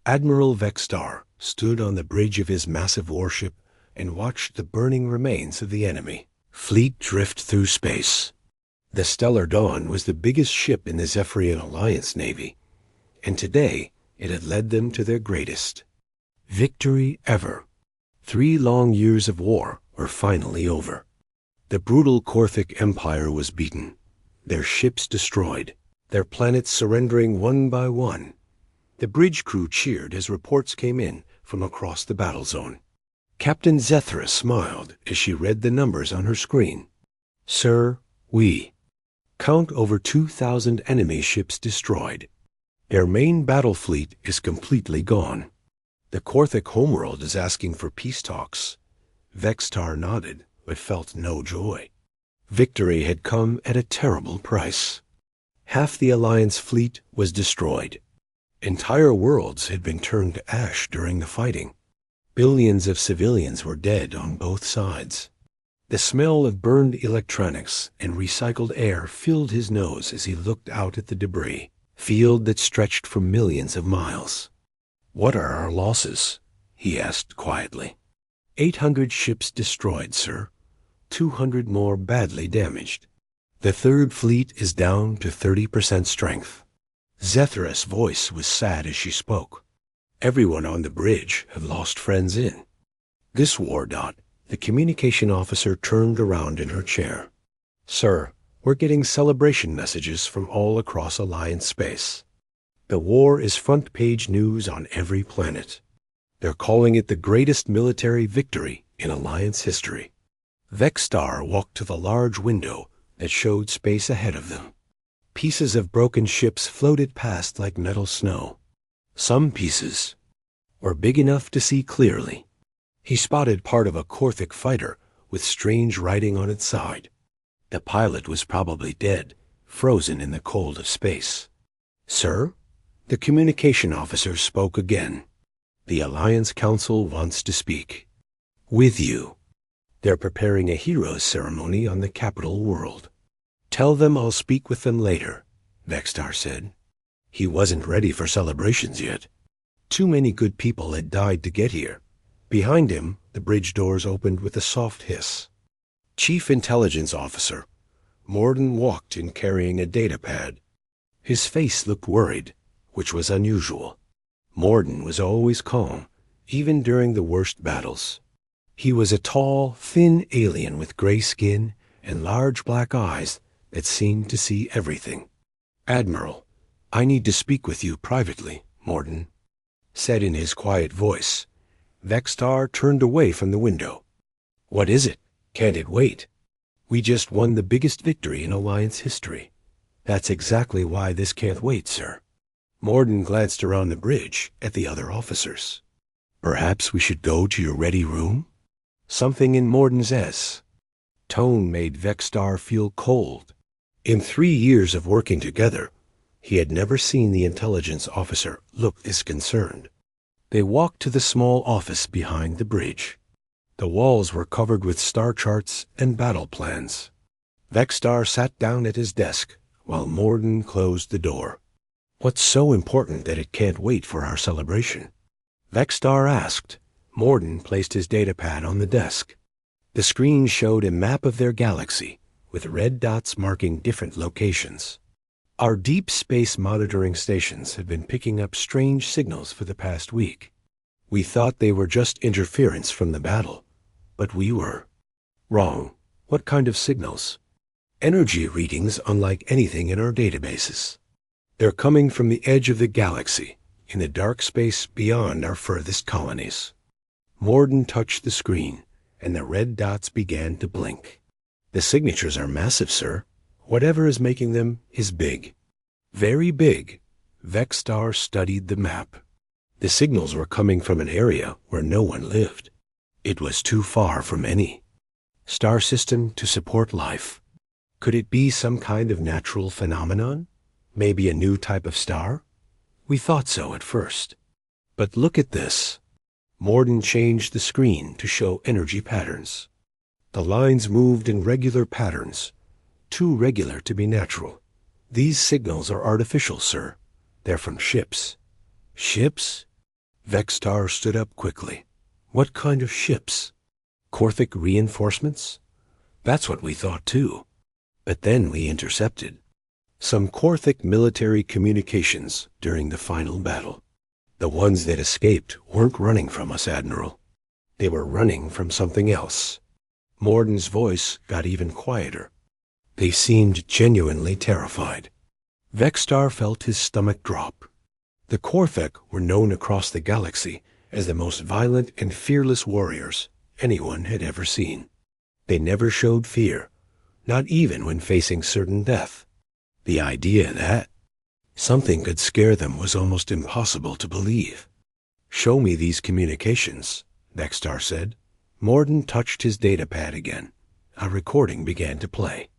Admiral Vexstar stood on the bridge of his massive warship and watched the burning remains of the enemy fleet drift through space. The Stellar Dawn was the biggest ship in the Zephyrian Alliance Navy, and today it had led them to their greatest victory ever. 3 long years of war were finally over. The brutal Korthic Empire was beaten, their ships destroyed, their planets surrendering one by one. The bridge crew cheered as reports came in from across the battle zone. Captain Zethra smiled as she read the numbers on her screen. Sir, we count over 2,000 enemy ships destroyed. Their main battle fleet is completely gone. The Korthic homeworld is asking for peace talks. Vexstar nodded, but felt no joy. Victory had come at a terrible price. Half the Alliance fleet was destroyed. Entire worlds had been turned to ash during the fighting. Billions of civilians were dead on both sides. The smell of burned electronics and recycled air filled his nose as he looked out at the debris field that stretched for millions of miles. "What are our losses?" he asked quietly. 800 ships destroyed, sir. 200 more badly damaged. The Third Fleet is down to 30% strength. Zethra's voice was sad as she spoke. Everyone on the bridge had lost friends in this war. The communication officer turned around in her chair. Sir, we're getting celebration messages from all across Alliance space. The war is front-page news on every planet. They're calling it the greatest military victory in Alliance history. Vexstar walked to the large window that showed space ahead of them. Pieces of broken ships floated past like metal snow. Some pieces were big enough to see clearly. He spotted part of a Korthic fighter with strange writing on its side. The pilot was probably dead, frozen in the cold of space. Sir, the communication officer spoke again. The Alliance Council wants to speak with you. They're preparing a heroes ceremony on the capital world. Tell them I'll speak with them later, Vexstar said. He wasn't ready for celebrations yet. Too many good people had died to get here. Behind him, the bridge doors opened with a soft hiss. Chief Intelligence Officer Morden walked in carrying a data pad. His face looked worried, which was unusual. Morden was always calm, even during the worst battles. He was a tall, thin alien with gray skin and large black eyes that seemed to see everything. Admiral, I need to speak with you privately, Morden said in his quiet voice. Vexstar turned away from the window. What is it? Can't it wait? We just won the biggest victory in Alliance history. That's exactly why this can't wait, sir. Morden glanced around the bridge at the other officers. Perhaps we should go to your ready room? Something in Morden's tone made Vexstar feel cold. In 3 years of working together, he had never seen the intelligence officer look this concerned. They walked to the small office behind the bridge. The walls were covered with star charts and battle plans. Vexstar sat down at his desk while Morden closed the door. What's so important that it can't wait for our celebration? Vexstar asked. Morden placed his datapad on the desk. The screen showed a map of their galaxy, with red dots marking different locations. Our deep space monitoring stations had been picking up strange signals for the past week. We thought they were just interference from the battle, but we were wrong. What kind of signals? Energy readings unlike anything in our databases. They're coming from the edge of the galaxy, in the dark space beyond our furthest colonies. Morden touched the screen, and the red dots began to blink. The signatures are massive, sir. Whatever is making them is big. Very big. Vexstar studied the map. The signals were coming from an area where no one lived. It was too far from any star system to support life. Could it be some kind of natural phenomenon? Maybe a new type of star? We thought so at first. But look at this. Morden changed the screen to show energy patterns. The lines moved in regular patterns, too regular to be natural. These signals are artificial, sir. They're from ships. Ships? Vextar stood up quickly. What kind of ships? Korthic reinforcements? That's what we thought too. But then we intercepted some Korthic military communications during the final battle. The ones that escaped weren't running from us, Admiral. They were running from something else. Morden's voice got even quieter. They seemed genuinely terrified. Vextar felt his stomach drop. The Korthic were known across the galaxy as the most violent and fearless warriors anyone had ever seen. They never showed fear, not even when facing certain death. The idea that something could scare them was almost impossible to believe. "Show me these communications," Vextar said. Morden touched his datapad again. A recording began to play.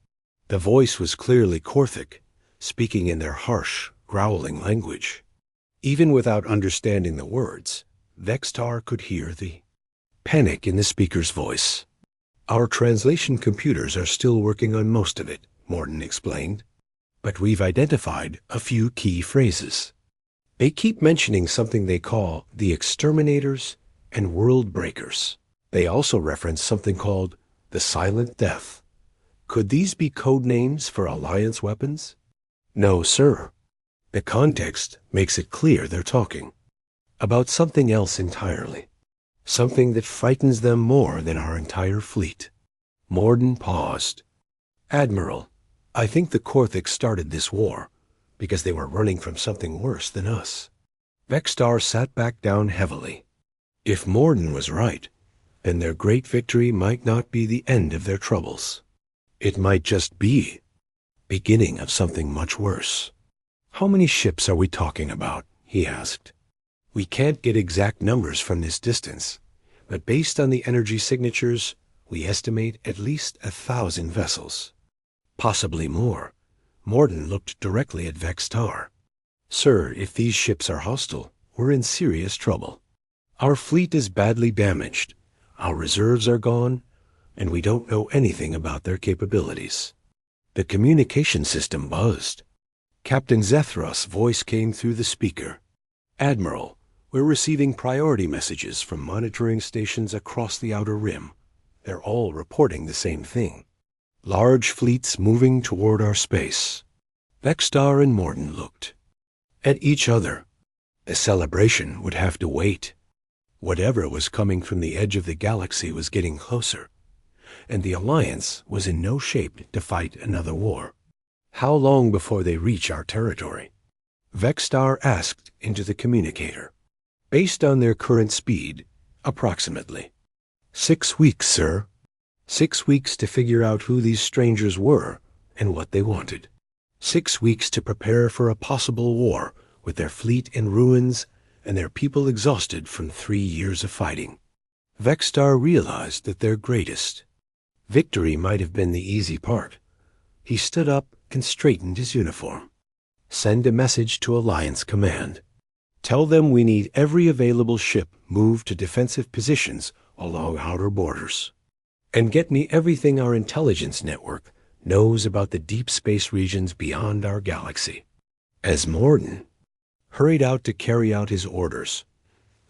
The voice was clearly Korthic, speaking in their harsh, growling language. Even without understanding the words, Vextar could hear the panic in the speaker's voice. "Our translation computers are still working on most of it," Morden explained. "But we've identified a few key phrases. They keep mentioning something they call the Exterminators and World Breakers. They also reference something called the Silent Death. Could these be code names for Alliance weapons?" "No, sir. The context makes it clear they're talking about something else entirely. Something that frightens them more than our entire fleet." Morden paused. "Admiral, I think the Korthic started this war because they were running from something worse than us." Vextar sat back down heavily. If Morden was right, then their great victory might not be the end of their troubles. It might just be beginning of something much worse. "How many ships are we talking about?" he asked. "We can't get exact numbers from this distance, but based on the energy signatures, we estimate at least 1,000 vessels. Possibly more." Morden looked directly at Vextar. "Sir, if these ships are hostile, we're in serious trouble. Our fleet is badly damaged, our reserves are gone, and we don't know anything about their capabilities." The communication system buzzed. Captain Zethros' voice came through the speaker. "Admiral, we're receiving priority messages from monitoring stations across the Outer Rim. They're all reporting the same thing. Large fleets moving toward our space." Vextar and Morden looked at each other. The celebration would have to wait. Whatever was coming from the edge of the galaxy was getting closer, and the Alliance was in no shape to fight another war. "How long before they reach our territory?" Vextar asked into the communicator. "Based on their current speed, approximately 6 weeks, sir. 6 weeks to figure out who these strangers were and what they wanted. 6 weeks to prepare for a possible war with their fleet in ruins and their people exhausted from 3 years of fighting." Vextar realized that their greatest victory might have been the easy part. He stood up and straightened his uniform. "Send a message to Alliance Command. Tell them we need every available ship moved to defensive positions along outer borders. And get me everything our intelligence network knows about the deep space regions beyond our galaxy." As Morden hurried out to carry out his orders,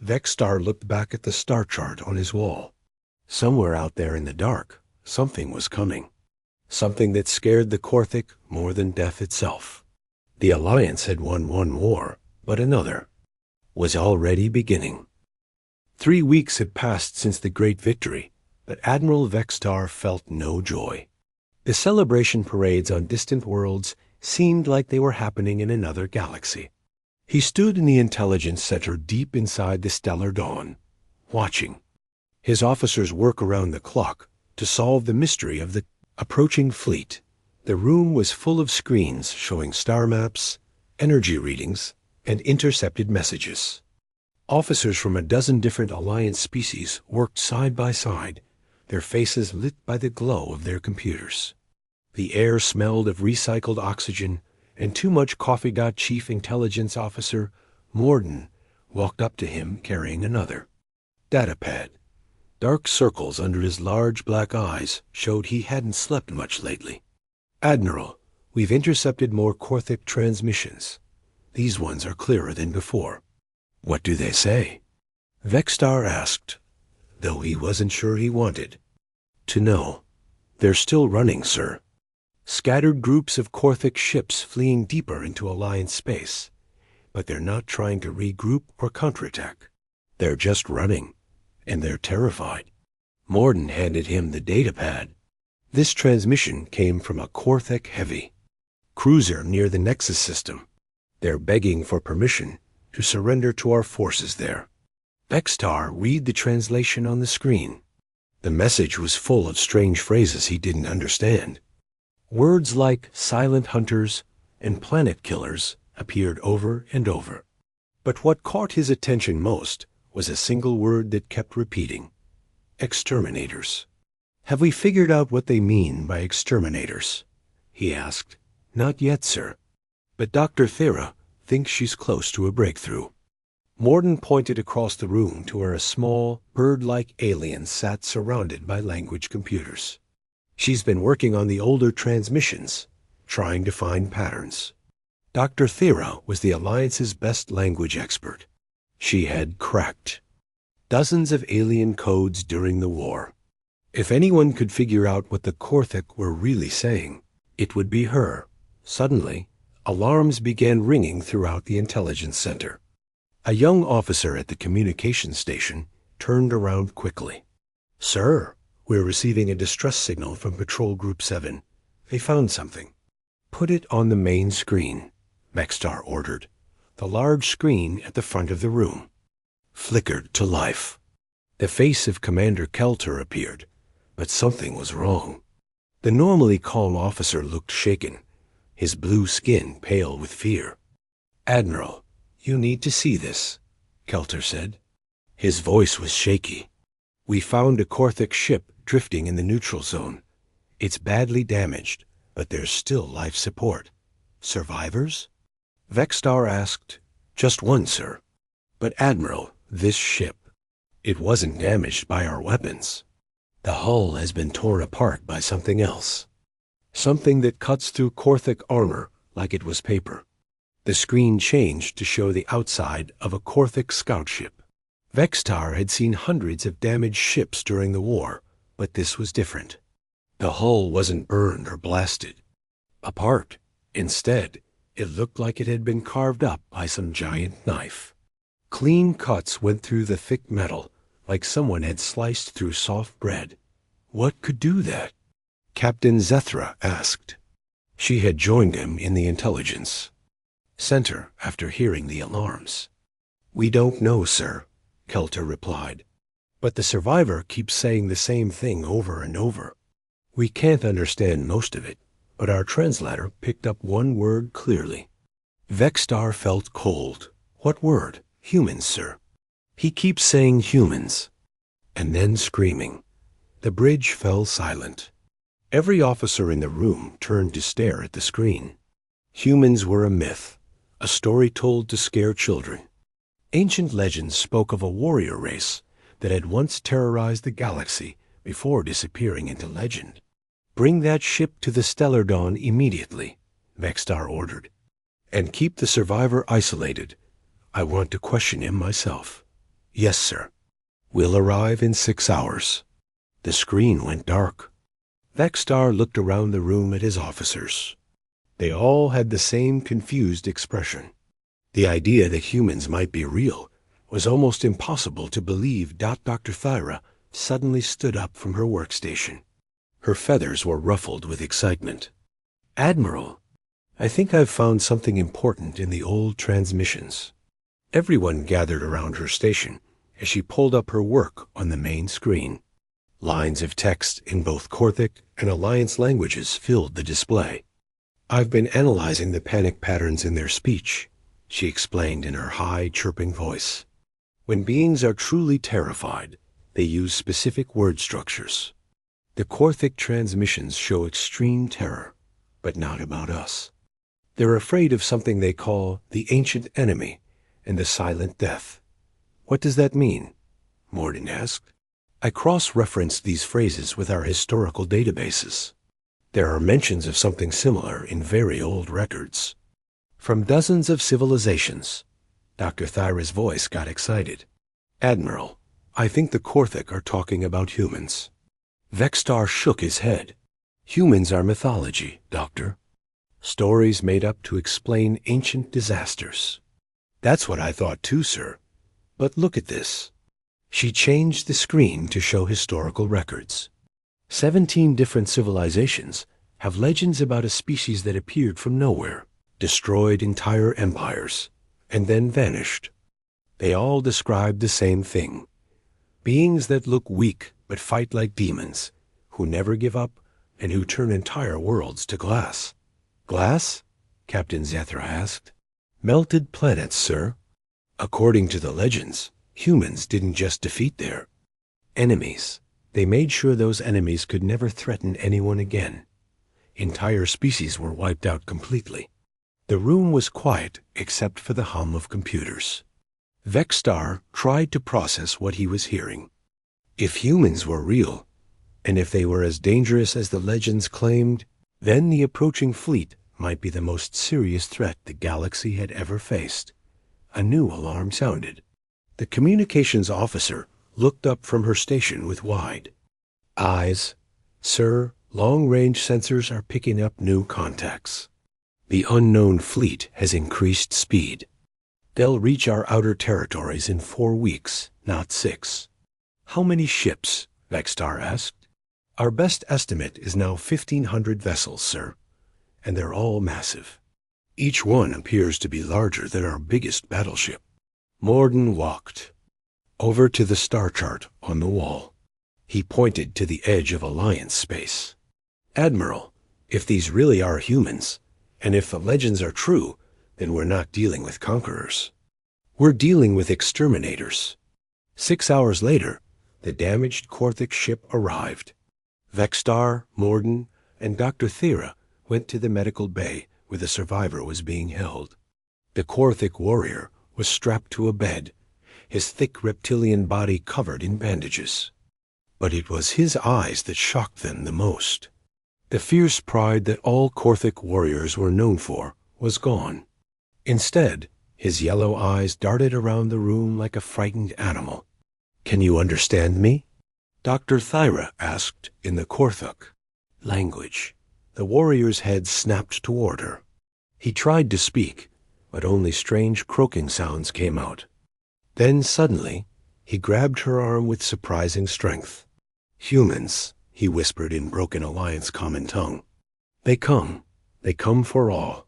Vextar looked back at the star chart on his wall. Somewhere out there in the dark, something was coming. Something that scared the Korthic more than death itself. The Alliance had won one war, but another was already beginning. 3 weeks had passed since the great victory, but Admiral Vextar felt no joy. The celebration parades on distant worlds seemed like they were happening in another galaxy. He stood in the intelligence center deep inside the stellar dawn, watching his officers work around the clock to solve the mystery of the approaching fleet. The room was full of screens showing star maps, energy readings, and intercepted messages. Officers from a dozen different Alliance species worked side by side, their faces lit by the glow of their computers. The air smelled of recycled oxygen, and too much coffee. Chief Intelligence Officer Morden walked up to him carrying another datapad. Dark circles under his large black eyes showed he hadn't slept much lately. "Admiral, we've intercepted more Korthic transmissions. These ones are clearer than before." "What do they say?" Vexstar asked, though he wasn't sure he wanted to know. They're still running, sir. Scattered groups of Korthic ships fleeing deeper into Alliance space. But they're not trying to regroup or counterattack. They're just running, and they're terrified. Morden handed him the datapad. This transmission came from a Korthic heavy cruiser near the Nexus system. They're begging for permission to surrender to our forces there. Vexstar read the translation on the screen. The message was full of strange phrases he didn't understand. Words like silent hunters and planet killers appeared over and over. But what caught his attention most was a single word that kept repeating. Exterminators. Have we figured out what they mean by exterminators? He asked. Not yet, sir. But Dr. Thera thinks she's close to a breakthrough. Morden pointed across the room to where a small, bird-like alien sat surrounded by language computers. She's been working on the older transmissions, trying to find patterns. Dr. Thera was the Alliance's best language expert. She had cracked dozens of alien codes during the war. If anyone could figure out what the Korthic were really saying, it would be her. Suddenly, alarms began ringing throughout the intelligence center. A young officer at the communications station turned around quickly. Sir, we're receiving a distress signal from Patrol Group 7. They found something. Put it on the main screen, Vexstar ordered. The large screen at the front of the room flickered to life. The face of Commander Kelter appeared, but something was wrong. The normally calm officer looked shaken, his blue skin pale with fear. Admiral, you need to see this, Kelter said. His voice was shaky. We found a Korthic ship drifting in the neutral zone. It's badly damaged, but there's still life support. Survivors? Vexstar asked. Just one, sir. But Admiral, this ship, it wasn't damaged by our weapons. The hull has been torn apart by something else. Something that cuts through Korthic armor like it was paper. The screen changed to show the outside of a Korthic scout ship. Vexstar had seen hundreds of damaged ships during the war, but this was different. The hull wasn't burned or blasted apart. Instead, it looked like it had been carved up by some giant knife. Clean cuts went through the thick metal, like someone had sliced through soft bread. What could do that? Captain Zethra asked. She had joined him in the intelligence center after hearing the alarms. We don't know, sir, Kelter replied. But the survivor keeps saying the same thing over and over. We can't understand most of it, but our translator picked up one word clearly. Vexstar felt cold. What word? Humans, sir. He keeps saying humans, and then screaming. The bridge fell silent. Every officer in the room turned to stare at the screen. Humans were a myth, a story told to scare children. Ancient legends spoke of a warrior race that had once terrorized the galaxy before disappearing into legend. Bring that ship to the Stellar Dawn immediately, Vexstar ordered, and keep the survivor isolated. I want to question him myself. Yes, sir. We'll arrive in 6 hours. The screen went dark. Vexstar looked around the room at his officers. They all had the same confused expression. The idea that humans might be real was almost impossible to believe. Dr. Thyra suddenly stood up from her workstation. Her feathers were ruffled with excitement. Admiral, I think I've found something important in the old transmissions. Everyone gathered around her station as she pulled up her work on the main screen. Lines of text in both Korthic and Alliance languages filled the display. I've been analyzing the panic patterns in their speech, she explained in her high, chirping voice. When beings are truly terrified, they use specific word structures. The Korthic transmissions show extreme terror, but not about us. They're afraid of something they call the ancient enemy and the silent death. What does that mean? Morden asked. I cross-referenced these phrases with our historical databases. There are mentions of something similar in very old records. From dozens of civilizations. Dr. Thyra's voice got excited. Admiral, I think the Korthik are talking about humans. Vextar shook his head. Humans are mythology, Doctor. Stories made up to explain ancient disasters. That's what I thought too, sir. But look at this. She changed the screen to show historical records. 17 different civilizations have legends about a species that appeared from nowhere, destroyed entire empires, and then vanished. They all describe the same thing. Beings that look weak but fight like demons, who never give up and who turn entire worlds to glass. Glass? Captain Zethra asked. Melted planets, sir. According to the legends, humans didn't just defeat their enemies. They made sure those enemies could never threaten anyone again. Entire species were wiped out completely. The room was quiet except for the hum of computers. Vextar tried to process what he was hearing. If humans were real, and if they were as dangerous as the legends claimed, then the approaching fleet might be the most serious threat the galaxy had ever faced. A new alarm sounded. The communications officer looked up from her station with wide eyes. Sir, long-range sensors are picking up new contacts. The unknown fleet has increased speed. They'll reach our outer territories in 4 weeks, not 6. How many ships? Vextar asked. Our best estimate is now 1,500 vessels, sir, and they're all massive. Each one appears to be larger than our biggest battleship. Morden walked over to the star chart on the wall. He pointed to the edge of Alliance space. Admiral, if these really are humans, and if the legends are true, then we're not dealing with conquerors. We're dealing with exterminators. 6 hours later, the damaged Korthik ship arrived. Vextar, Morden, and Dr. Thera went to the medical bay where the survivor was being held. The Korthik warrior was strapped to a bed, his thick reptilian body covered in bandages. But it was his eyes that shocked them the most. The fierce pride that all Korthik warriors were known for was gone. Instead, his yellow eyes darted around the room like a frightened animal. Can you understand me? Dr. Thyra asked in the Korthik language. The warrior's head snapped toward her. He tried to speak, but only strange croaking sounds came out. Then suddenly, he grabbed her arm with surprising strength. Humans, he whispered in broken Alliance common tongue. They come for all.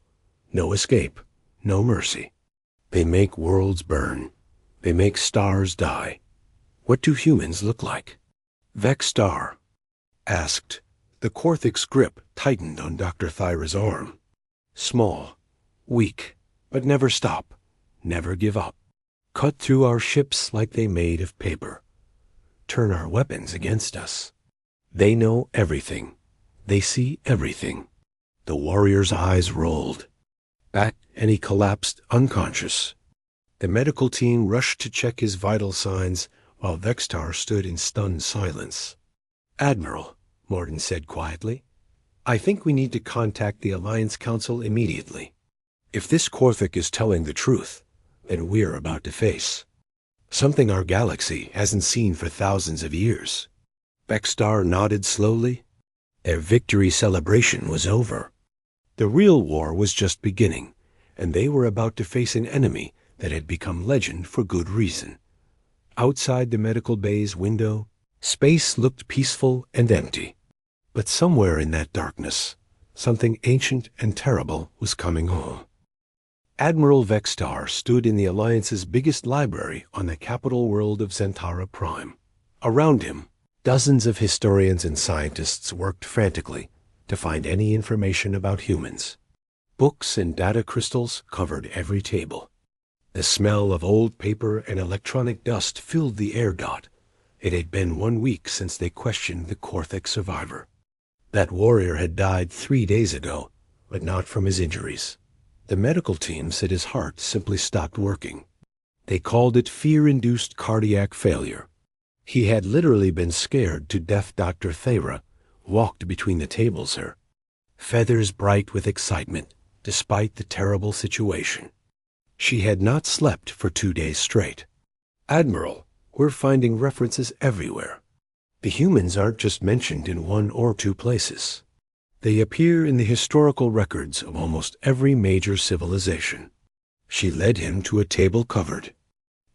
No escape, no mercy. They make worlds burn. They make stars die. What do humans look like? Vextar asked. The Korthik's grip tightened on Dr. Thyra's arm. Small, weak, but never stop, never give up. Cut through our ships like they made of paper. Turn our weapons against us. They know everything. They see everything. The warrior's eyes rolled back, and he collapsed unconscious. The medical team rushed to check his vital signs while Vextar stood in stunned silence. Admiral, Morden said quietly, I think we need to contact the Alliance Council immediately. If this Korthik is telling the truth, then we're about to face something our galaxy hasn't seen for thousands of years. Vextar nodded slowly. Their victory celebration was over. The real war was just beginning, and they were about to face an enemy that had become legend for good reason. Outside the medical bay's window, space looked peaceful and empty. But somewhere in that darkness, something ancient and terrible was coming home. Admiral Vextar stood in the Alliance's biggest library on the capital world of Zentara Prime. Around him, dozens of historians and scientists worked frantically to find any information about humans. Books and data crystals covered every table. The smell of old paper and electronic dust filled the air. It had been 1 week since they questioned the Korthik survivor. That warrior had died 3 days ago, but not from his injuries. The medical team said his heart simply stopped working. They called it fear-induced cardiac failure. He had literally been scared to death. Dr. Thera walked between the tables, her feathers bright with excitement, despite the terrible situation. She had not slept for 2 days straight. Admiral, we're finding references everywhere. The humans aren't just mentioned in one or two places. They appear in the historical records of almost every major civilization. She led him to a table covered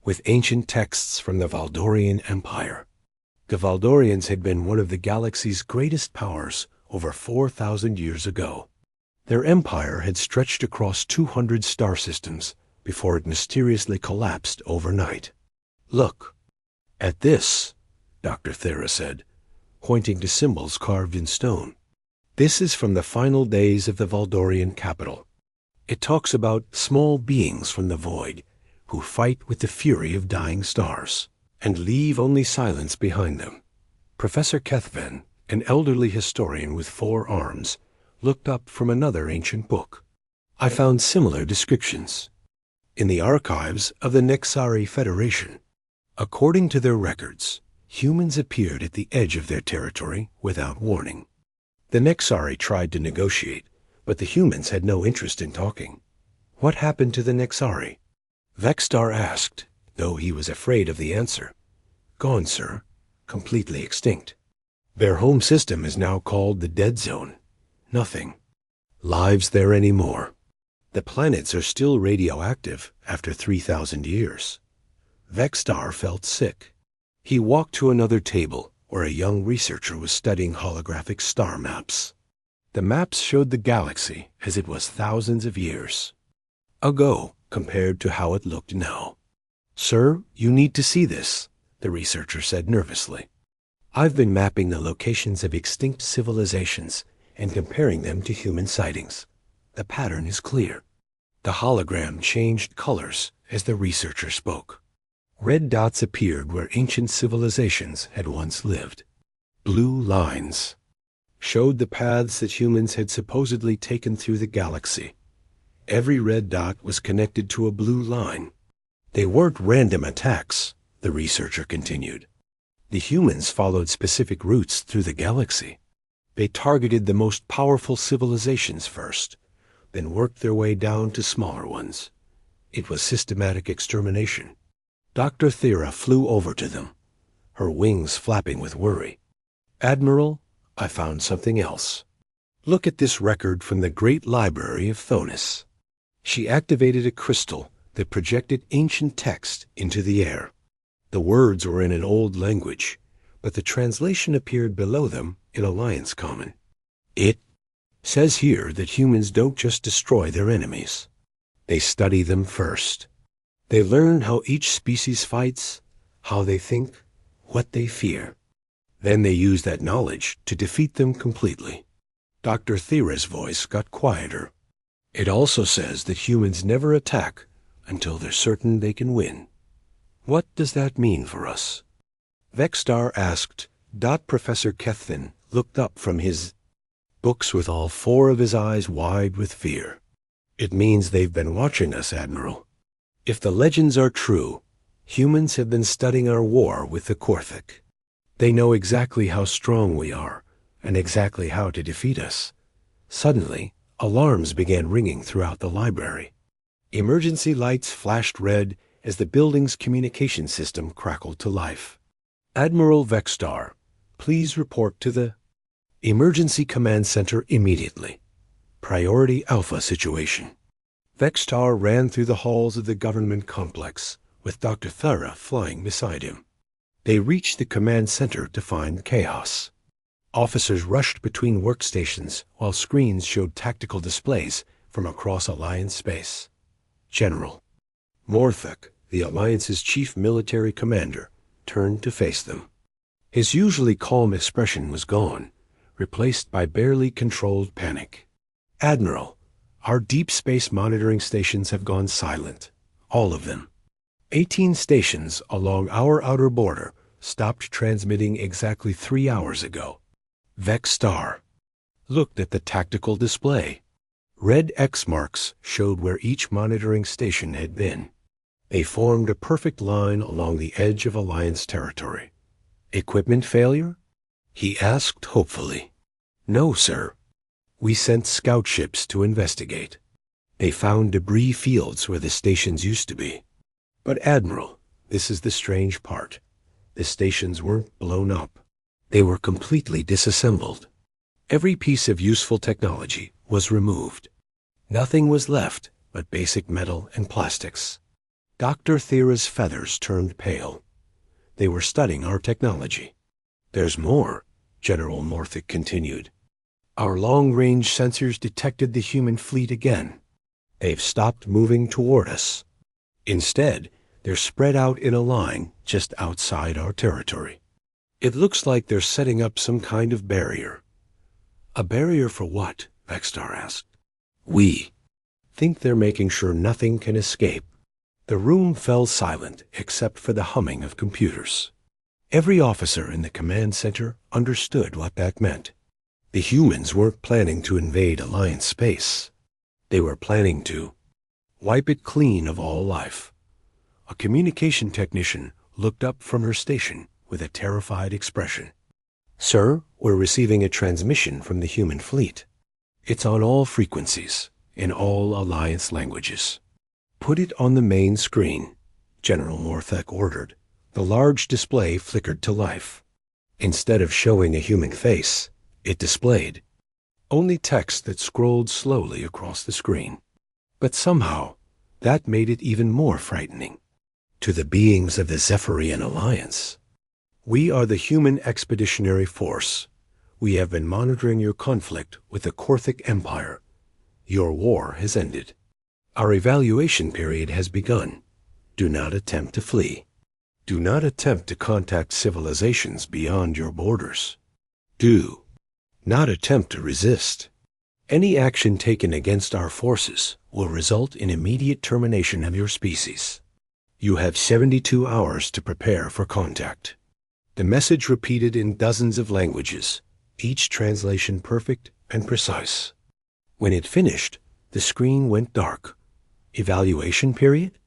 with ancient texts from the Valdorian Empire. The Valdorians had been one of the galaxy's greatest powers over 4,000 years ago. Their empire had stretched across 200 star systems before it mysteriously collapsed overnight. "Look at this," Dr. Thera said, pointing to symbols carved in stone. "This is from the final days of the Valdorian capital. It talks about small beings from the void who fight with the fury of dying stars and leave only silence behind them." Professor Kethven, an elderly historian with 4 arms, looked up from another ancient book. "I found similar descriptions in the archives of the Nexari Federation. According to their records, humans appeared at the edge of their territory without warning. The Nexari tried to negotiate, but the humans had no interest in talking." "What happened to the Nexari?" Vextar asked, though he was afraid of the answer. "Gone, sir. Completely extinct. Their home system is now called the Dead Zone. Nothing lives there anymore. The planets are still radioactive after 3,000 years. Vextar felt sick. He walked to another table where a young researcher was studying holographic star maps. The maps showed the galaxy as it was thousands of years ago compared to how it looked now. "Sir, you need to see this," the researcher said nervously. "I've been mapping the locations of extinct civilizations and comparing them to human sightings. The pattern is clear." The hologram changed colors as the researcher spoke. Red dots appeared where ancient civilizations had once lived. Blue lines showed the paths that humans had supposedly taken through the galaxy. Every red dot was connected to a blue line. "They weren't random attacks," the researcher continued. "The humans followed specific routes through the galaxy. They targeted the most powerful civilizations first, then worked their way down to smaller ones. It was systematic extermination." Dr. Thera flew over to them, her wings flapping with worry. "Admiral, I found something else. Look at this record from the Great Library of Thonis." She activated a crystal that projected ancient text into the air. The words were in an old language, but the translation appeared below them in Alliance Common. "It says here that humans don't just destroy their enemies. They study them first. They learn how each species fights, how they think, what they fear. Then they use that knowledge to defeat them completely." Dr. Thera's voice got quieter. "It also says that humans never attack until they're certain they can win. What does that mean for us?" Vextar asked. Professor Kethven looked up from his books with all 4 of his eyes wide with fear. "It means they've been watching us, Admiral. If the legends are true, humans have been studying our war with the Korthik. They know exactly how strong we are and exactly how to defeat us." Suddenly, alarms began ringing throughout the library. Emergency lights flashed red as the building's communication system crackled to life. "Admiral Vextar, please report to the Emergency Command Center immediately. Priority Alpha situation." Vextar ran through the halls of the government complex, with Dr. Thera flying beside him. They reached the command center to find chaos. Officers rushed between workstations while screens showed tactical displays from across Alliance space. General Morthuk, the Alliance's chief military commander, turned to face them. His usually calm expression was gone, replaced by barely controlled panic. "Admiral, our deep space monitoring stations have gone silent. All of them. 18 stations along our outer border stopped transmitting exactly 3 hours ago." Vextar looked at the tactical display. Red X marks showed where each monitoring station had been. They formed a perfect line along the edge of Alliance territory. "Equipment failure?" he asked hopefully. "No, sir. We sent scout ships to investigate. They found debris fields where the stations used to be. But Admiral, this is the strange part. The stations weren't blown up. They were completely disassembled. Every piece of useful technology was removed. Nothing was left but basic metal and plastics. Dr. Thera's feathers turned pale. They were studying our technology. "There's more," General Morthic continued. "Our long-range sensors detected the human fleet again. They've stopped moving toward us. Instead, they're spread out in a line just outside our territory. It looks like they're setting up some kind of barrier." "A barrier for what?" Vextar asked. "We think they're making sure nothing can escape." The room fell silent except for the humming of computers. Every officer in the command center understood what that meant. The humans weren't planning to invade Alliance space. They were planning to wipe it clean of all life. A communication technician looked up from her station with a terrified expression. "Sir, we're receiving a transmission from the human fleet. It's on all frequencies, in all Alliance languages." "Put it on the main screen," General Morthic ordered. The large display flickered to life. Instead of showing a human face, it displayed only text that scrolled slowly across the screen. But somehow, that made it even more frightening. "To the beings of the Zephyrian Alliance. We are the Human Expeditionary Force. We have been monitoring your conflict with the Korthic Empire. Your war has ended. Our evaluation period has begun. Do not attempt to flee. Do not attempt to contact civilizations beyond your borders. Do not attempt to resist. Any action taken against our forces will result in immediate termination of your species. You have 72 hours to prepare for contact." The message repeated in dozens of languages, each translation perfect and precise. When it finished, the screen went dark. "Evaluation period?"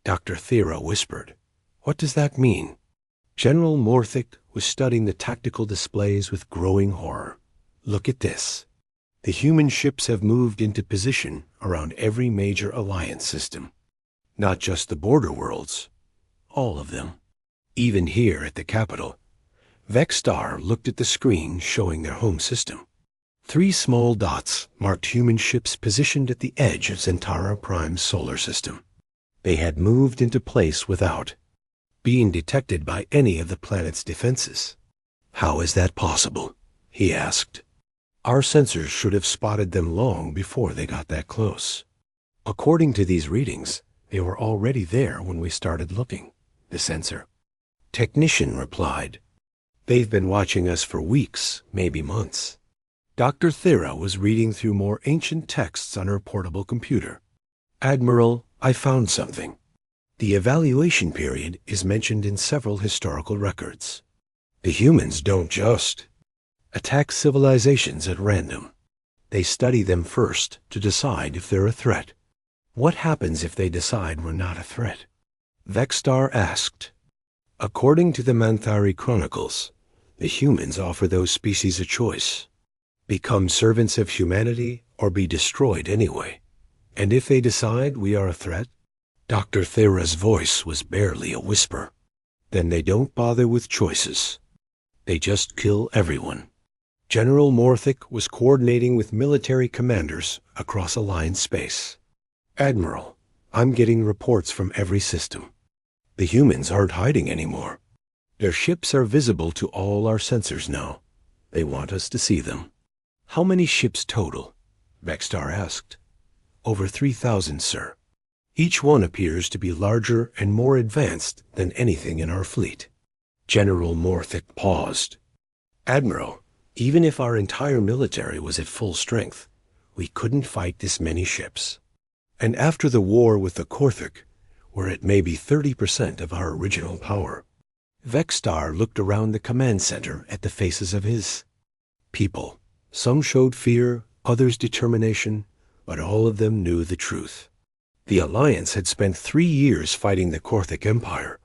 Dr. Thera whispered. "What does that mean?" General Morthic was studying the tactical displays with growing horror. "Look at this. The human ships have moved into position around every major Alliance system. Not just the border worlds. All of them. Even here at the capital." Vextar looked at the screen showing their home system. 3 small dots marked human ships positioned at the edge of Zentara Prime's solar system. They had moved into place without being detected by any of the planet's defenses. "How is that possible?" he asked. "Our sensors should have spotted them long before they got that close." "According to these readings, they were already there when we started looking," the sensor technician replied. "They've been watching us for weeks, maybe months." Dr. Thera was reading through more ancient texts on her portable computer. "Admiral, I found something. The evaluation period is mentioned in several historical records. The humans don't just attack civilizations at random. They study them first to decide if they're a threat." "What happens if they decide we're not a threat?" Vextar asked. "According to the Manthari Chronicles, the humans offer those species a choice. Become servants of humanity or be destroyed anyway. And if they decide we are a threat," Dr. Thera's voice was barely a whisper, "then they don't bother with choices. They just kill everyone." General Morthic was coordinating with military commanders across Alliance space. "Admiral, I'm getting reports from every system. The humans aren't hiding anymore. Their ships are visible to all our sensors now. They want us to see them." "How many ships total?" Vextar asked. "Over 3,000, sir. Each one appears to be larger and more advanced than anything in our fleet." General Morthic paused. "Admiral, even if our entire military was at full strength, we couldn't fight this many ships. And after the war with the Korthic, we're at maybe 30% of our original power." Vextar looked around the command center at the faces of his people. Some showed fear, others determination, but all of them knew the truth. The Alliance had spent 3 years fighting the Korthic Empire,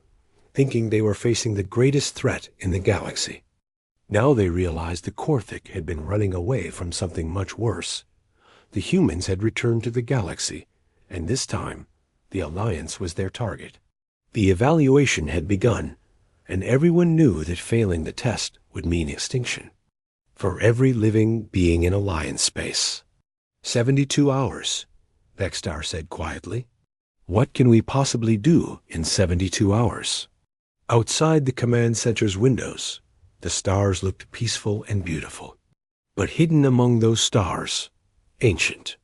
thinking they were facing the greatest threat in the galaxy. Now they realized the Korthic had been running away from something much worse. The humans had returned to the galaxy, and this time, the Alliance was their target. The evaluation had begun, and everyone knew that failing the test would mean extinction for every living being in Alliance space. 72 hours, Vextar said quietly. What can we possibly do in 72 hours? Outside the command center's windows, the stars looked peaceful and beautiful. But hidden among those stars, ancient.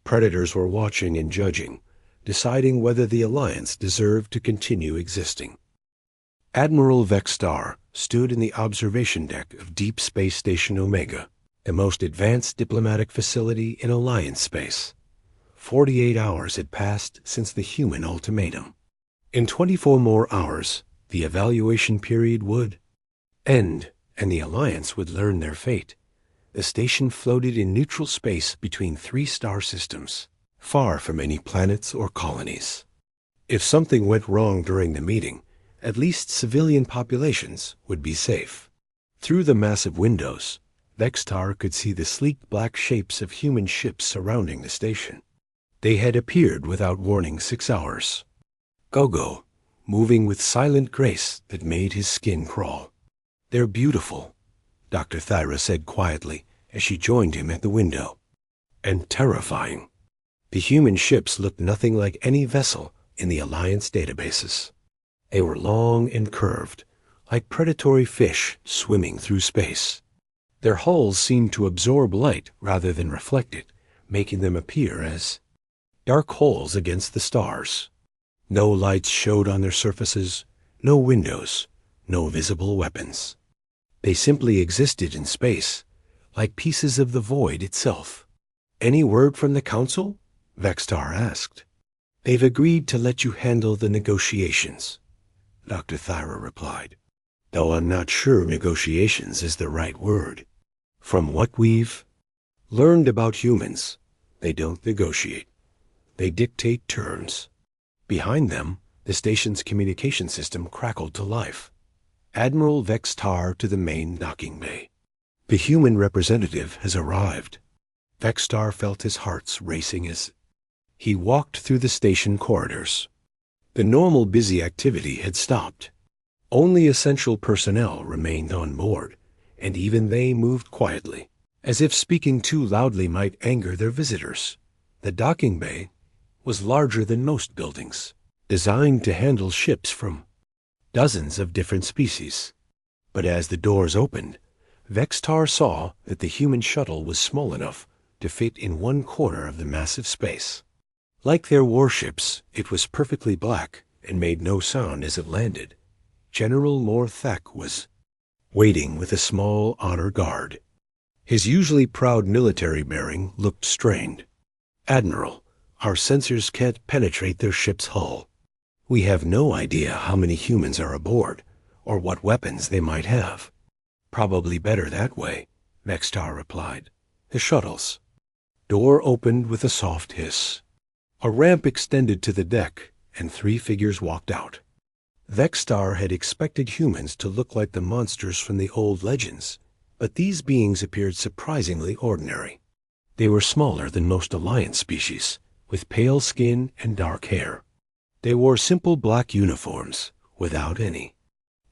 Predators were watching and judging, deciding whether the Alliance deserved to continue existing. Admiral Vextar stood in the observation deck of Deep Space Station Omega, the most advanced diplomatic facility in Alliance space. 48 hours had passed since the human ultimatum. In 24 more hours, the evaluation period would end, and the Alliance would learn their fate. The station floated in neutral space between 3 star systems, far from any planets or colonies. If something went wrong during the meeting, at least civilian populations would be safe. Through the massive windows, Vextar could see the sleek black shapes of human ships surrounding the station. They had appeared without warning 6 hours. Gogo, moving with silent grace that made his skin crawl. They're beautiful, Dr. Thyra said quietly as she joined him at the window. And terrifying. The human ships looked nothing like any vessel in the Alliance databases. They were long and curved, like predatory fish swimming through space. Their hulls seemed to absorb light rather than reflect it, making them appear as dark holes against the stars. No lights showed on their surfaces, no windows, no visible weapons. They simply existed in space, like pieces of the void itself. Any word from the Council? Vextar asked. They've agreed to let you handle the negotiations, Dr. Thyra replied, though I'm not sure negotiations is the right word. From what we've learned about humans, they don't negotiate. They dictate terms. Behind them, the station's communication system crackled to life. Admiral Vextar to the main docking bay. The human representative has arrived. Vextar felt his heart racing as he walked through the station corridors. The normal busy activity had stopped. Only essential personnel remained on board, and even they moved quietly, as if speaking too loudly might anger their visitors. The docking bay was larger than most buildings, designed to handle ships from dozens of different species. But as the doors opened, Vextar saw that the human shuttle was small enough to fit in one corner of the massive space. Like their warships, it was perfectly black and made no sound as it landed. General Morthak was waiting with a small honor guard. His usually proud military bearing looked strained. Admiral, our sensors can't penetrate their ship's hull. We have no idea how many humans are aboard, or what weapons they might have. Probably better that way, Vextar replied. The shuttles. Door opened with a soft hiss. A ramp extended to the deck, and 3 figures walked out. Vextar had expected humans to look like the monsters from the old legends, but these beings appeared surprisingly ordinary. They were smaller than most Alliance species, with pale skin and dark hair. They wore simple black uniforms, without any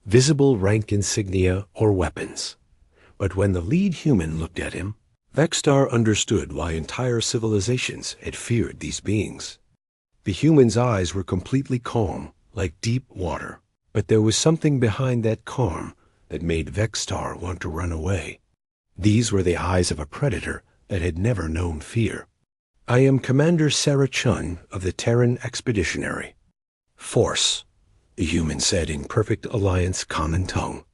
visible rank insignia or weapons. But when the lead human looked at him, Vextar understood why entire civilizations had feared these beings. The human's eyes were completely calm, like deep water, but there was something behind that calm that made Vextar want to run away. These were the eyes of a predator that had never known fear. I am Commander Sarah Chun of the Terran Expeditionary Force, the human said in perfect Alliance common tongue.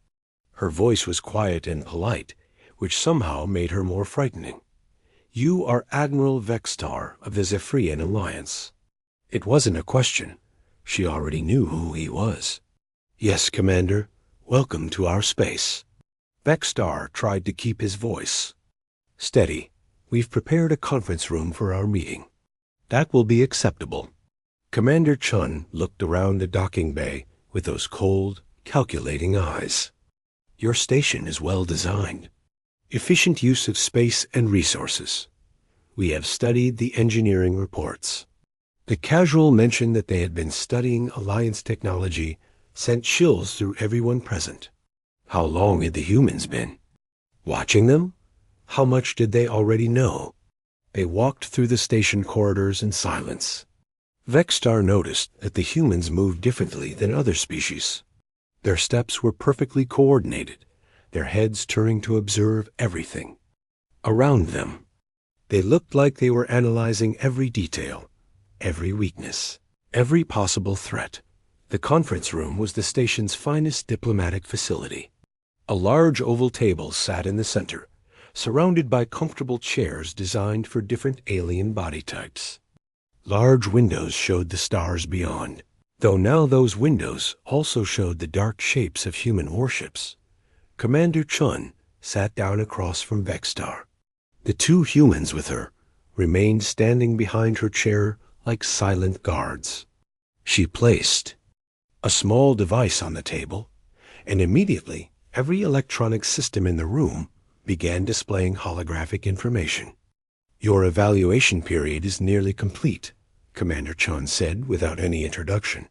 Her voice was quiet and polite, which somehow made her more frightening. You are Admiral Vextar of the Zephyrian Alliance. It wasn't a question. She already knew who he was. Yes, Commander. Welcome to our space. Vextar tried to keep his voice steady. We've prepared a conference room for our meeting. That will be acceptable. Commander Chun looked around the docking bay with those cold, calculating eyes. Your station is well designed. Efficient use of space and resources. We have studied the engineering reports. The casual mention that they had been studying Alliance technology sent chills through everyone present. How long had the humans been watching them? How much did they already know? They walked through the station corridors in silence. Vexstar noticed that the humans moved differently than other species. Their steps were perfectly coordinated, their heads turning to observe everything around them. They looked like they were analyzing every detail, every weakness, every possible threat. The conference room was the station's finest diplomatic facility. A large oval table sat in the center, surrounded by comfortable chairs designed for different alien body types. Large windows showed the stars beyond, though now those windows also showed the dark shapes of human warships. Commander Chun sat down across from Vexstar. The two humans with her remained standing behind her chair like silent guards. She placed a small device on the table, and immediately every electronic system in the room began displaying holographic information. "Your evaluation period is nearly complete," Commander Chun said without any introduction.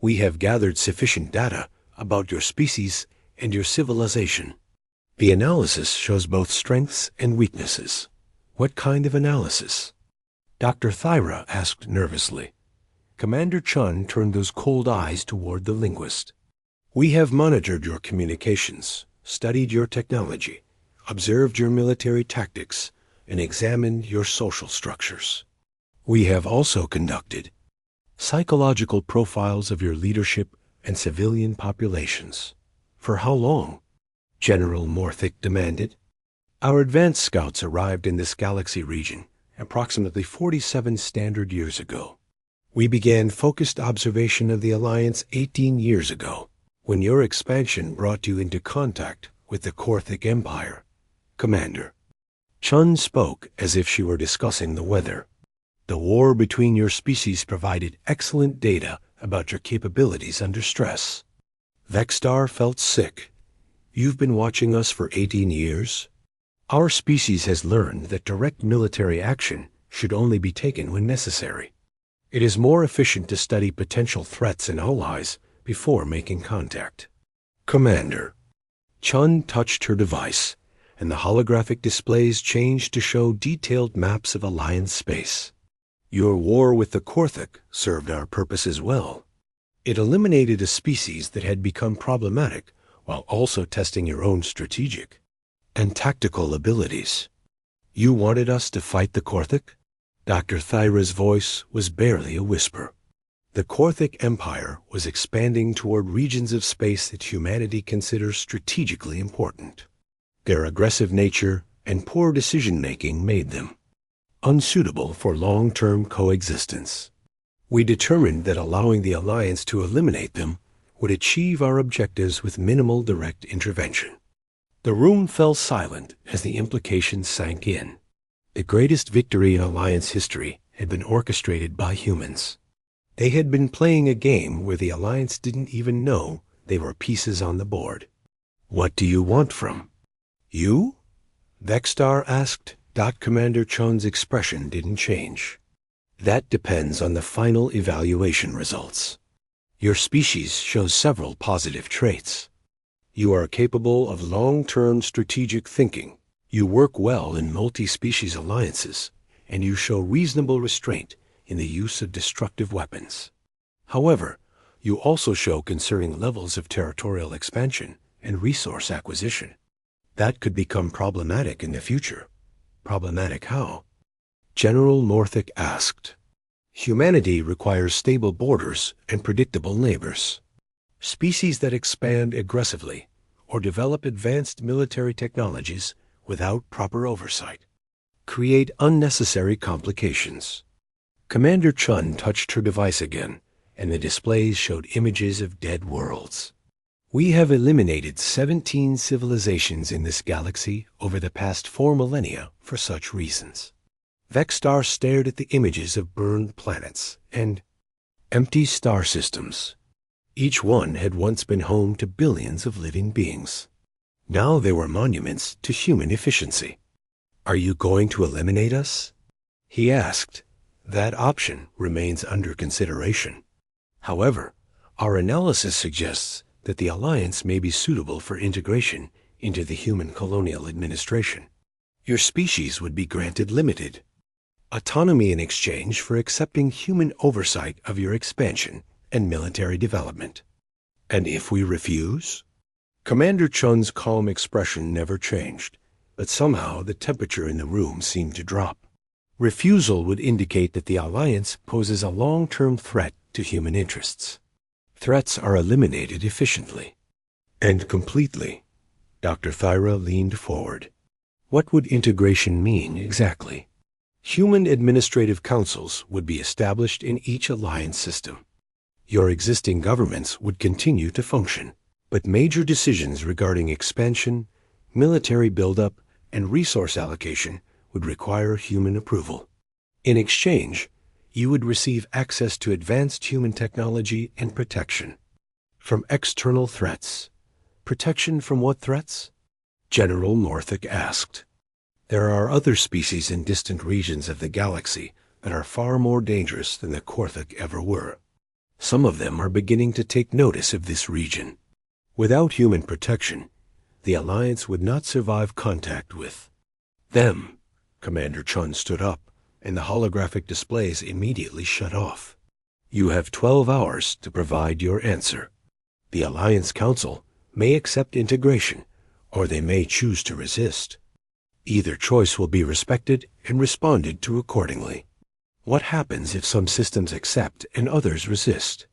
"We have gathered sufficient data about your species and your civilization. The analysis shows both strengths and weaknesses." "What kind of analysis?" Dr. Thyra asked nervously. Commander Chun turned those cold eyes toward the linguist. "We have monitored your communications, studied your technology, observed your military tactics, and examined your social structures. We have also conducted psychological profiles of your leadership and civilian populations." "For how long?" General Morthic demanded. "Our advanced scouts arrived in this galaxy region approximately 47 standard years ago. We began focused observation of the Alliance 18 years ago, when your expansion brought you into contact with the Korthic Empire, Commander." Chun spoke as if she were discussing the weather. "The war between your species provided excellent data about your capabilities under stress." Vexstar felt sick. "You've been watching us for 18 years? Our species has learned that direct military action should only be taken when necessary. It is more efficient to study potential threats and allies before making contact." "Commander." Chun touched her device, and the holographic displays changed to show detailed maps of Alliance space. "Your war with the Korthic served our purpose as well. It eliminated a species that had become problematic while also testing your own strategic and tactical abilities. You wanted us to fight the Korthic?" Dr. Thyra's voice was barely a whisper. The Korthic Empire was expanding toward regions of space that humanity considers strategically important. Their aggressive nature and poor decision-making made them unsuitable for long-term coexistence. We determined that allowing the Alliance to eliminate them would achieve our objectives with minimal direct intervention. The room fell silent as the implications sank in. The greatest victory in Alliance history had been orchestrated by humans. They had been playing a game where the Alliance didn't even know they were pieces on the board. "What do you want from you?" Vexstar asked. Commander Chun's expression didn't change. "That depends on the final evaluation results. Your species shows several positive traits. You are capable of long-term strategic thinking. You work well in multi-species alliances, and you show reasonable restraint in the use of destructive weapons. However, you also show concerning levels of territorial expansion and resource acquisition. That could become problematic in the future." "Problematic how?" General Morthic asked. "Humanity requires stable borders and predictable neighbors. Species that expand aggressively or develop advanced military technologies without proper oversight create unnecessary complications." Commander Chun touched her device again, and the displays showed images of dead worlds. "We have eliminated 17 civilizations in this galaxy over the past 4 millennia for such reasons." Vexstar stared at the images of burned planets and empty star systems. Each one had once been home to billions of living beings. Now they were monuments to human efficiency. "Are you going to eliminate us?" he asked. "That option remains under consideration. However, Our analysis suggests that the alliance may be suitable for integration into the human colonial administration. Your species would be granted limited autonomy in exchange for accepting human oversight of your expansion and military development. And if we refuse? Commander Chun's calm expression never changed, but somehow the temperature in the room seemed to drop. Refusal would indicate that the alliance poses a long-term threat to human interests. Threats are eliminated efficiently and completely. Dr. Thyra leaned forward. What would integration mean exactly? Human administrative councils would be established in each alliance system. Your existing governments would continue to function, but major decisions regarding expansion, military buildup, and resource allocation would require human approval. In exchange, you would receive access to advanced human technology and protection from external threats. Protection from what threats? General Northic asked. There are other species in distant regions of the galaxy that are far more dangerous than the Korthik ever were. Some of them are beginning to take notice of this region. Without human protection, the Alliance would not survive contact with them. Commander Chun stood up, and the holographic displays immediately shut off. You have 12 hours to provide your answer. The Alliance Council may accept integration, or they may choose to resist. Either choice will be respected and responded to accordingly. What happens if some systems accept and others resist?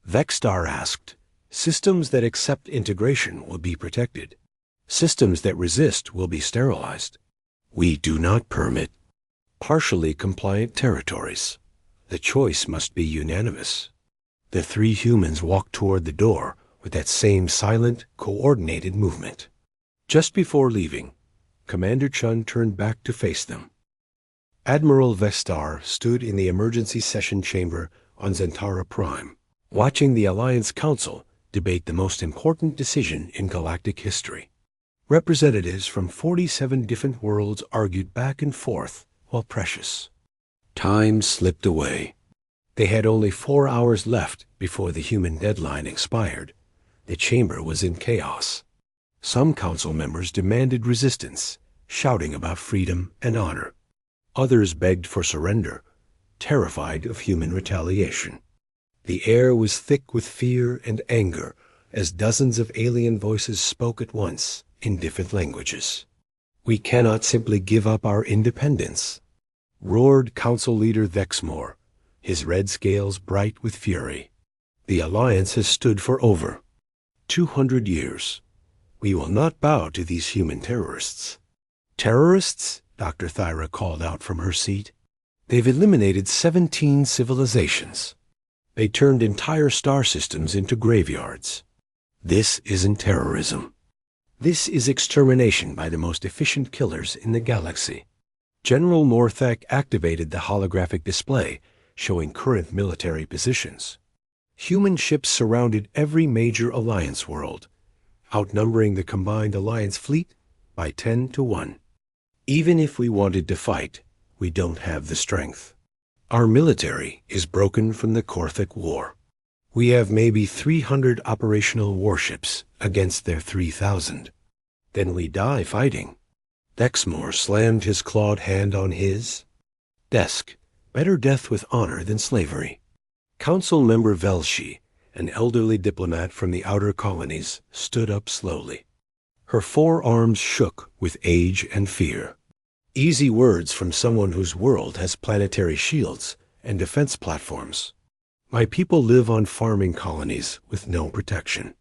Vexstar asked. Systems that accept integration will be protected. Systems that resist will be sterilized. We do not permit partially compliant territories. The choice must be unanimous. The three humans walked toward the door with that same silent, coordinated movement. Just before leaving, Commander Chun turned back to face them. Admiral Vestar stood in the emergency session chamber on Zentara Prime, watching the Alliance Council debate the most important decision in galactic history. Representatives from 47 different worlds argued back and forth while precious. Time slipped away. They had only 4 hours left before the human deadline expired. The chamber was in chaos. Some council members demanded resistance, shouting about freedom and honor. Others begged for surrender, terrified of human retaliation. The air was thick with fear and anger as dozens of alien voices spoke at once in different languages. We cannot simply give up our independence, roared Council Leader Vexmore, his red scales bright with fury. The Alliance has stood for over 200 years. We will not bow to these human terrorists. Terrorists? Dr. Thyra called out from her seat. They've eliminated 17 civilizations. They turned entire star systems into graveyards. This isn't terrorism. This is extermination by the most efficient killers in the galaxy. General Northak activated the holographic display, showing current military positions. Human ships surrounded every major Alliance world, outnumbering the combined Alliance fleet by 10 to 1. Even if we wanted to fight, we don't have the strength. Our military is broken from the Korthik War. We have maybe 300 operational warships against their 3,000. Then we die fighting. Dexmore slammed his clawed hand on his desk. Better death with honor than slavery. Council member Velshi, an elderly diplomat from the outer colonies, stood up slowly. Her forearms shook with age and fear. Easy words from someone whose world has planetary shields and defense platforms. My people live on farming colonies with no protection.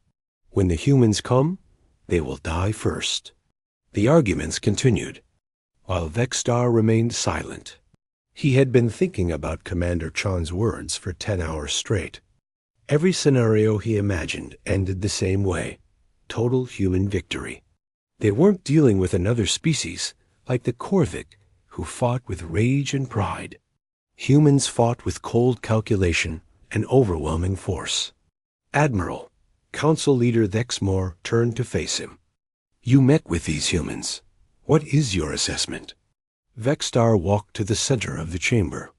When the humans come, they will die first. The arguments continued, while Vexstar remained silent. He had been thinking about Commander Chan's words for 10 hours straight. Every scenario he imagined ended the same way: total human victory. They weren't dealing with another species, like the Korthik, who fought with rage and pride. Humans fought with cold calculation and overwhelming force. Admiral, Council Leader Vexmore turned to face him. You met with these humans. What is your assessment? Vexstar walked to the center of the chamber.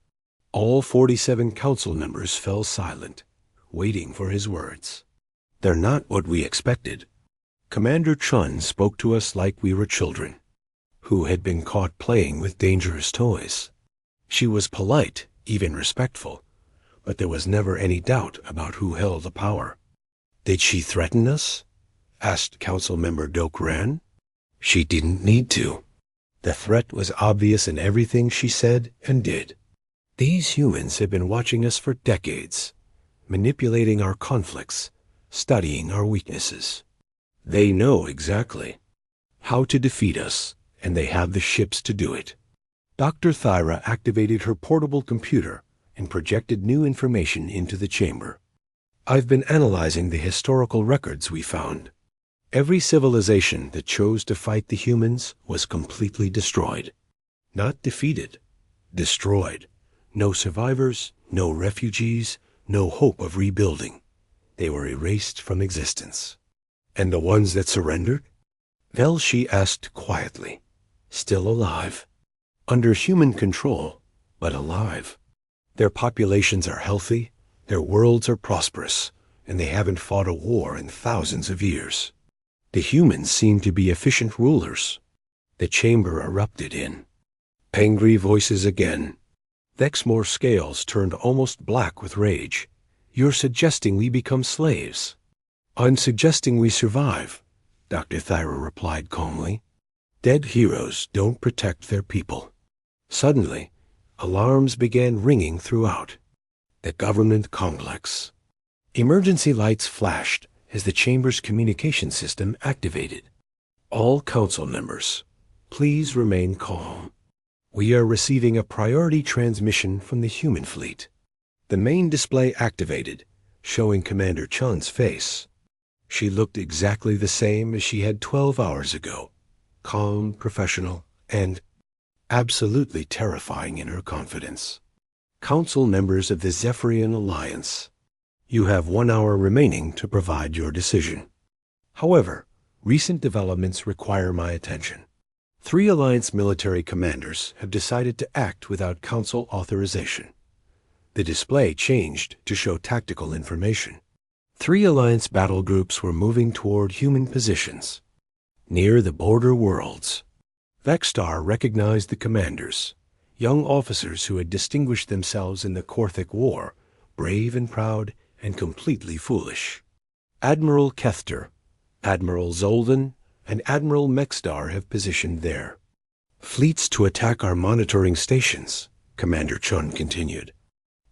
All 47 council members fell silent, waiting for his words. "They're not what we expected." Commander Chun spoke to us like we were children, who had been caught playing with dangerous toys. She was polite, even respectful, but there was never any doubt about who held the power. "Did she threaten us?" asked Council Member Dokran. "She didn't need to. The threat was obvious in everything she said and did. These humans have been watching us for decades, manipulating our conflicts, studying our weaknesses. They know exactly how to defeat us, and they have the ships to do it." Dr. Thyra activated her portable computer and projected new information into the chamber. "I've been analyzing the historical records we found. Every civilization that chose to fight the humans was completely destroyed. Not defeated, destroyed. No survivors, no refugees, no hope of rebuilding. They were erased from existence." "And the ones that surrendered?" Velshi asked quietly. "Still alive. Under human control, but alive. Their populations are healthy, their worlds are prosperous, and they haven't fought a war in thousands of years. The humans seem to be efficient rulers." The chamber erupted in angry voices again. Vexmore's scales turned almost black with rage. "You're suggesting we become slaves?" "I'm suggesting we survive," Dr. Thyra replied calmly. "Dead heroes don't protect their people." Suddenly, alarms began ringing throughout the government complex. Emergency lights flashed as the chamber's communication system activated. "All council members, please remain calm. We are receiving a priority transmission from the human fleet." The main display activated, showing Commander Chun's face. She looked exactly the same as she had 12 hours ago, calm, professional, and absolutely terrifying in her confidence. "Council members of the Zephyrian Alliance, you have 1 hour remaining to provide your decision. However, recent developments require my attention. 3 Alliance military commanders have decided to act without Council authorization." The display changed to show tactical information. 3 Alliance battle groups were moving toward human positions near the border worlds. Vexstar recognized the commanders, young officers who had distinguished themselves in the Korthic War, brave and proud and completely foolish. Admiral Kethter, Admiral Zoldan, and Admiral Mexstar have positioned there. "Fleets to attack our monitoring stations," Commander Chun continued.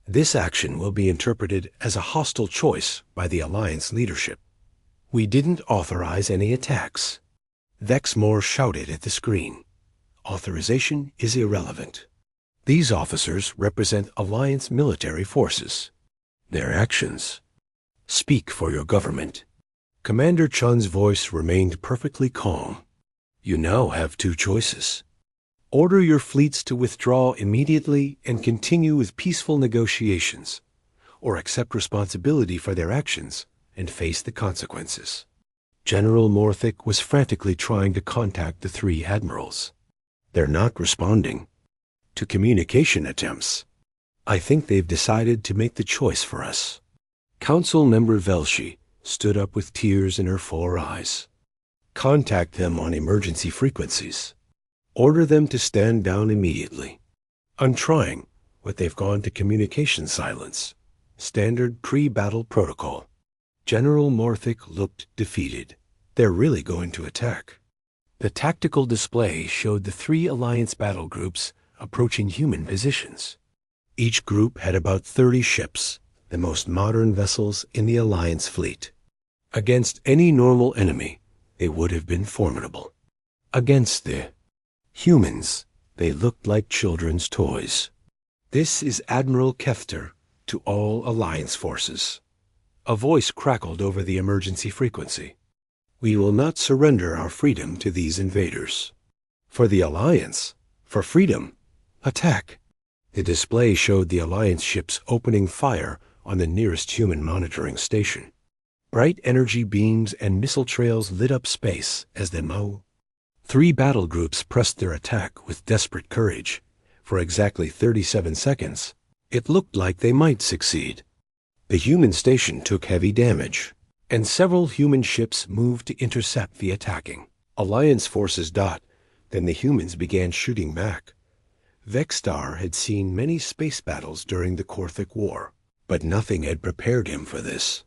"This action will be interpreted as a hostile choice by the Alliance leadership. We didn't authorize any attacks." Vexmore shouted at the screen. "Authorization is irrelevant. These officers represent Alliance military forces. Their actions speak for your government." Commander Chun's voice remained perfectly calm. "You now have 2 choices. Order your fleets to withdraw immediately and continue with peaceful negotiations, or accept responsibility for their actions and face the consequences." General Morthic was frantically trying to contact the 3 admirals. "They're not responding to communication attempts. I think they've decided to make the choice for us." Council member Velshi stood up with tears in her 4 eyes. "Contact them on emergency frequencies. Order them to stand down immediately." "I'm trying, but they've gone to communication silence. Standard pre-battle protocol." General Morthic looked defeated. "They're really going to attack." The tactical display showed the 3 Alliance battle groups approaching human positions. Each group had about 30 ships, the most modern vessels in the Alliance fleet. Against any normal enemy, they would have been formidable. Against the humans, they looked like children's toys. "This is Admiral Kefter to all Alliance forces." A voice crackled over the emergency frequency. "We will not surrender our freedom to these invaders. For the Alliance, for freedom, attack." The display showed the Alliance ships opening fire on the nearest human monitoring station. Bright energy beams and missile trails lit up space as they moved. 3 battle groups pressed their attack with desperate courage. For exactly 37 seconds, it looked like they might succeed. The human station took heavy damage, and several human ships moved to intercept the attacking Alliance forces. Then the humans began shooting back. Vexstar had seen many space battles during the HFY War, but nothing had prepared him for this.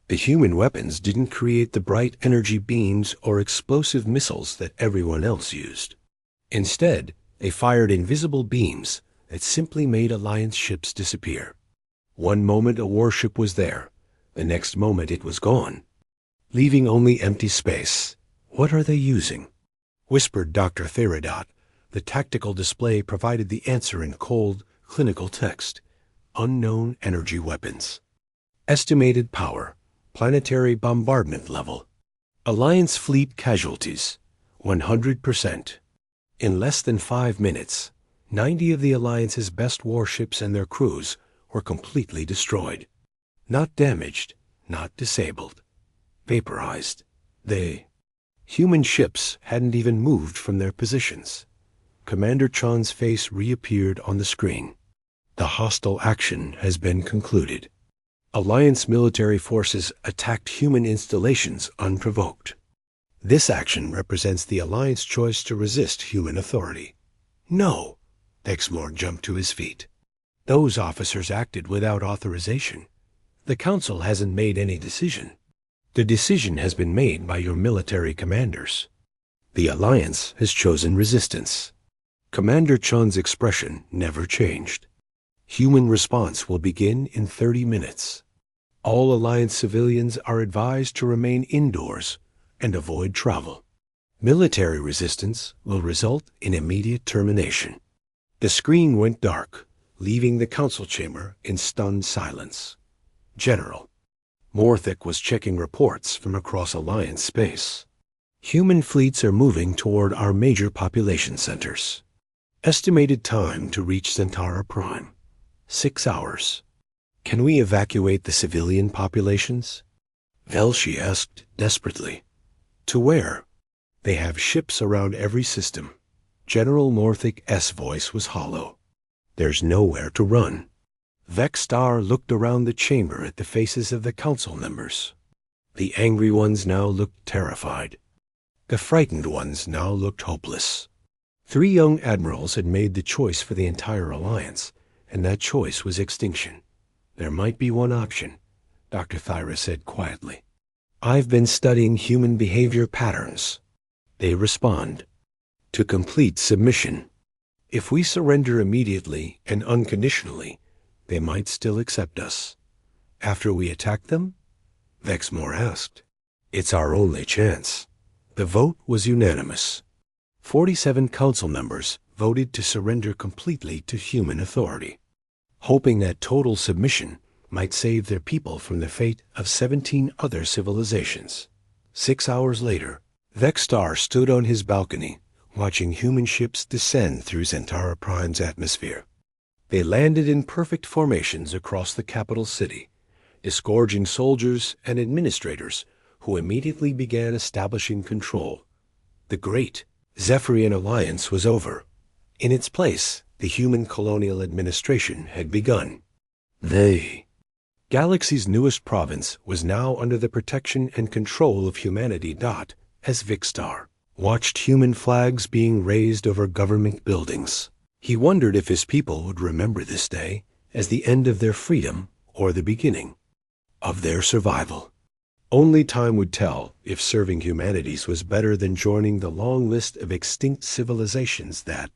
The human weapons didn't create the bright energy beams or explosive missiles that everyone else used. Instead, they fired invisible beams that simply made Alliance ships disappear. One moment a warship was there, the next moment it was gone, leaving only empty space. "What are they using?" whispered Dr. Theridot. The tactical display provided the answer in cold, clinical text. Unknown energy weapons. Estimated power. Planetary bombardment level. Alliance fleet casualties. 100%. In less than 5 minutes, 90 of the Alliance's best warships and their crews were completely destroyed. Not damaged, not disabled. Vaporized. Human ships hadn't even moved from their positions. Commander Chan's face reappeared on the screen. The hostile action has been concluded. Alliance military forces attacked human installations unprovoked. This action represents the Alliance choice to resist human authority. No! Dexmore jumped to his feet. Those officers acted without authorization. The Council hasn't made any decision. The decision has been made by your military commanders. The Alliance has chosen resistance. Commander Chun's expression never changed. Human response will begin in 30 minutes. All Alliance civilians are advised to remain indoors and avoid travel. Military resistance will result in immediate termination. The screen went dark, leaving the Council chamber in stunned silence. General. Morthic was checking reports from across Alliance space. Human fleets are moving toward our major population centers. Estimated time to reach Centaur Prime. 6 hours. Can we evacuate the civilian populations? Velshi asked desperately. To where? They have ships around every system. General Morthic's voice was hollow. There's nowhere to run. Vexstar looked around the chamber at the faces of the Council members. The angry ones now looked terrified. The frightened ones now looked hopeless. 3 young admirals had made the choice for the entire Alliance, and that choice was extinction. There might be one option, Dr. Thyra said quietly. I've been studying human behavior patterns. They respond to complete submission. If we surrender immediately and unconditionally, they might still accept us. After we attack them? Vexmore asked. It's our only chance. The vote was unanimous. 47 council members voted to surrender completely to human authority, hoping that total submission might save their people from the fate of 17 other civilizations. 6 hours later, Vexstar stood on his balcony, watching human ships descend through Centaur Prime's atmosphere. They landed in perfect formations across the capital city, disgorging soldiers and administrators who immediately began establishing control. The great Zephyrian alliance was over. In its place, the human colonial administration had begun. The galaxy's newest province was now under the protection and control of humanity. As Vexstar watched human flags being raised over government buildings, he wondered if his people would remember this day as the end of their freedom or the beginning of their survival. Only time would tell if serving humanities was better than joining the long list of extinct civilizations that